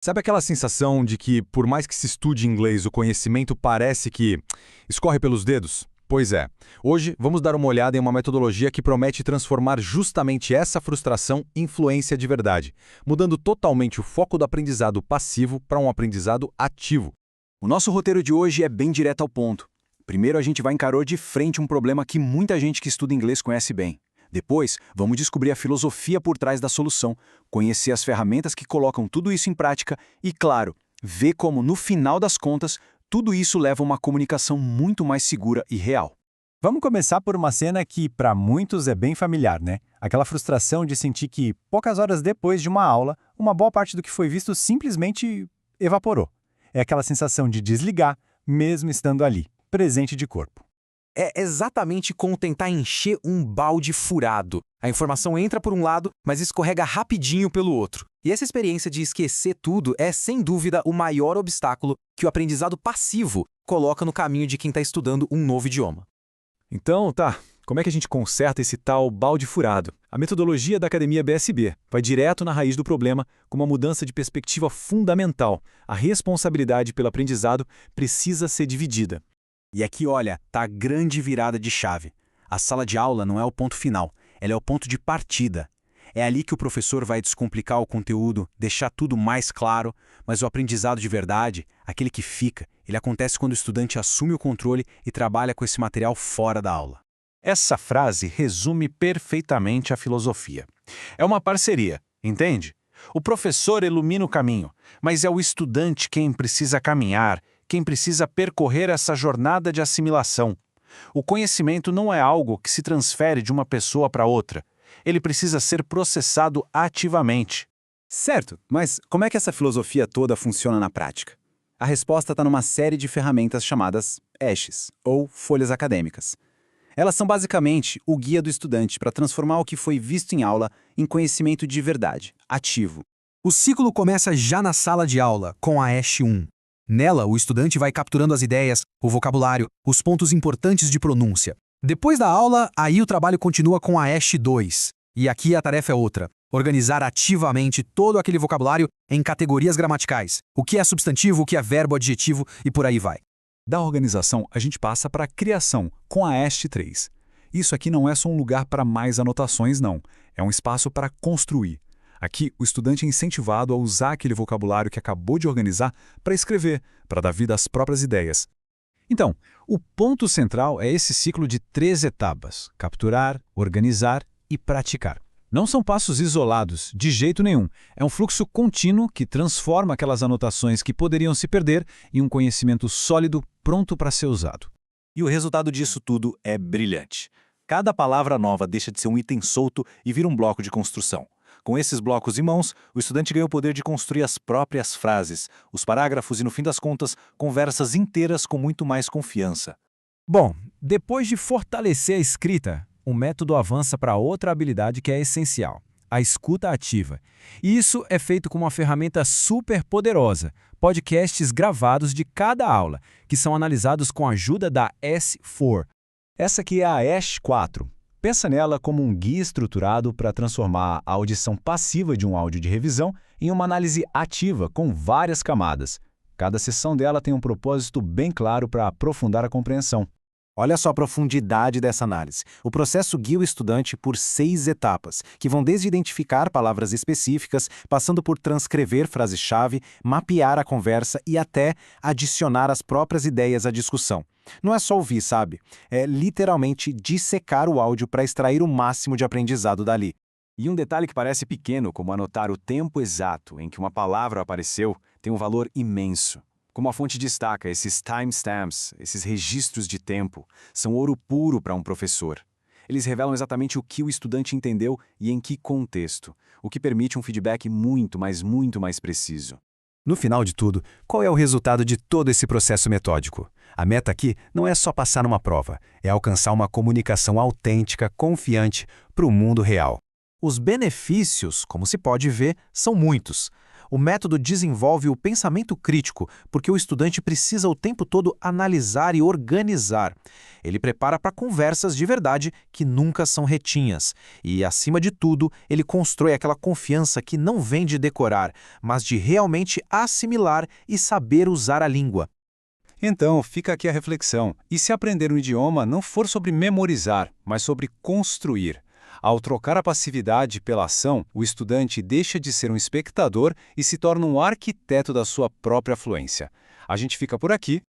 Sabe aquela sensação de que, por mais que se estude inglês, o conhecimento parece que escorre pelos dedos? Pois é. Hoje vamos dar uma olhada em uma metodologia que promete transformar justamente essa frustração em fluência de verdade, mudando totalmente o foco do aprendizado passivo para um aprendizado ativo. O nosso roteiro de hoje é bem direto ao ponto. Primeiro, a gente vai encarar de frente um problema que muita gente que estuda inglês conhece bem. Depois, vamos descobrir a filosofia por trás da solução, conhecer as ferramentas que colocam tudo isso em prática e, claro, ver como, no final das contas, tudo isso leva a uma comunicação muito mais segura e real. Vamos começar por uma cena que, para muitos, é bem familiar, né? Aquela frustração de sentir que, poucas horas depois de uma aula, uma boa parte do que foi visto simplesmente evaporou. É aquela sensação de desligar, mesmo estando ali, presente de corpo. É exatamente como tentar encher um balde furado. A informação entra por um lado, mas escorrega rapidinho pelo outro. E essa experiência de esquecer tudo é, sem dúvida, o maior obstáculo que o aprendizado passivo coloca no caminho de quem está estudando um novo idioma. Então, como é que a gente conserta esse tal balde furado? A metodologia da Academia BSB vai direto na raiz do problema com uma mudança de perspectiva fundamental. A responsabilidade pelo aprendizado precisa ser dividida. E aqui, olha, tá a grande virada de chave. A sala de aula não é o ponto final, ela é o ponto de partida. É ali que o professor vai descomplicar o conteúdo, deixar tudo mais claro, mas o aprendizado de verdade, aquele que fica, ele acontece quando o estudante assume o controle e trabalha com esse material fora da aula. Essa frase resume perfeitamente a filosofia. É uma parceria, entende? O professor ilumina o caminho, mas é o estudante quem precisa caminhar, quem precisa percorrer essa jornada de assimilação. O conhecimento não é algo que se transfere de uma pessoa para outra. Ele precisa ser processado ativamente. Certo, mas como é que essa filosofia toda funciona na prática? A resposta está numa série de ferramentas chamadas ESHs, ou folhas acadêmicas. Elas são basicamente o guia do estudante para transformar o que foi visto em aula em conhecimento de verdade, ativo. O ciclo começa já na sala de aula, com a ESH 1. Nela, o estudante vai capturando as ideias, o vocabulário, os pontos importantes de pronúncia. Depois da aula, aí o trabalho continua com a ESH 2. E aqui a tarefa é outra: organizar ativamente todo aquele vocabulário em categorias gramaticais. O que é substantivo, o que é verbo, adjetivo e por aí vai. Da organização, a gente passa para a criação, com a ESH 3. Isso aqui não é só um lugar para mais anotações, não. É um espaço para construir. Aqui, o estudante é incentivado a usar aquele vocabulário que acabou de organizar para escrever, para dar vida às próprias ideias. Então, o ponto central é esse ciclo de 3 etapas: capturar, organizar e praticar. Não são passos isolados, de jeito nenhum. É um fluxo contínuo que transforma aquelas anotações que poderiam se perder em um conhecimento sólido, pronto para ser usado. E o resultado disso tudo é brilhante. Cada palavra nova deixa de ser um item solto e vira um bloco de construção. Com esses blocos em mãos, o estudante ganha o poder de construir as próprias frases, os parágrafos e, no fim das contas, conversas inteiras com muito mais confiança. Bom, depois de fortalecer a escrita, o método avança para outra habilidade que é essencial: a escuta ativa. E isso é feito com uma ferramenta super poderosa: podcasts gravados de cada aula, que são analisados com a ajuda da S4. Essa aqui é a ESH 4. Pensa nela como um guia estruturado para transformar a audição passiva de um áudio de revisão em uma análise ativa com várias camadas. Cada sessão dela tem um propósito bem claro para aprofundar a compreensão. Olha só a profundidade dessa análise. O processo guia o estudante por 6 etapas, que vão desde identificar palavras específicas, passando por transcrever frase-chave, mapear a conversa e até adicionar as próprias ideias à discussão. Não é só ouvir, sabe? É literalmente dissecar o áudio para extrair o máximo de aprendizado dali. E um detalhe que parece pequeno, como anotar o tempo exato em que uma palavra apareceu, tem um valor imenso. Como a fonte destaca, esses timestamps, esses registros de tempo, são ouro puro para um professor. Eles revelam exatamente o que o estudante entendeu e em que contexto, o que permite um feedback muito mais preciso. No final de tudo, qual é o resultado de todo esse processo metódico? A meta aqui não é só passar numa prova, é alcançar uma comunicação autêntica, confiante para o mundo real. Os benefícios, como se pode ver, são muitos. O método desenvolve o pensamento crítico, porque o estudante precisa o tempo todo analisar e organizar. Ele prepara para conversas de verdade que nunca são retinhas. E, acima de tudo, ele constrói aquela confiança que não vem de decorar, mas de realmente assimilar e saber usar a língua. Então, fica aqui a reflexão. E se aprender um idioma não for sobre memorizar, mas sobre construir? Ao trocar a passividade pela ação, o estudante deixa de ser um espectador e se torna um arquiteto da sua própria fluência. A gente fica por aqui